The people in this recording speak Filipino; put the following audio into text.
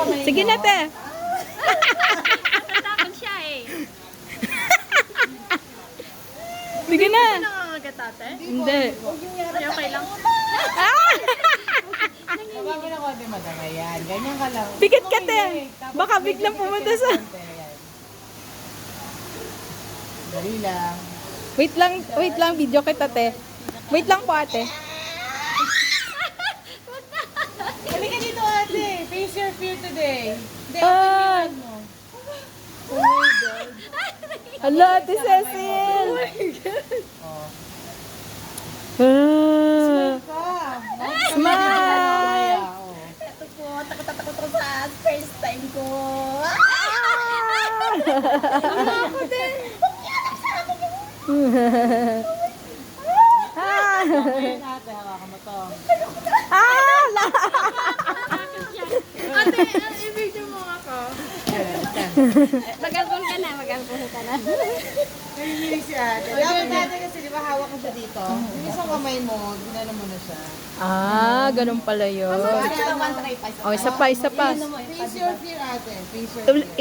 kamay Sige mo. na, te. Takot siya eh. Sige na. Nangangagat ate? Hindi. Ay, okay lang. Baba mo na konti madam. Ayan. Ganyan ka lang. Pikit ka, te. Tapos Baka medyo biglang pikit pumunta ka sa... ng konti. Ayan. Dali lang. Wait lang, video kita, te. Wait lang po, ate. Halika dito ate. Face your fear today. Hindi, Ah. open mo. Oh my God. Hala, ate Cecil. Oh. Ah. Smile. Ito po, takot ko sa first time ko. Ako din. Ayan ate, hawakan mo to. Ate, i-video mo ako. Mag-album ka na, Nanginginig si ate. Dapat ate kasi di ba hawak mo siya dito? Yung isang kamay mo, ginano mo na siya. Ganun pala yun. Ito, 1 try pa. O, isa pa. Face your fear ate. Face your fear.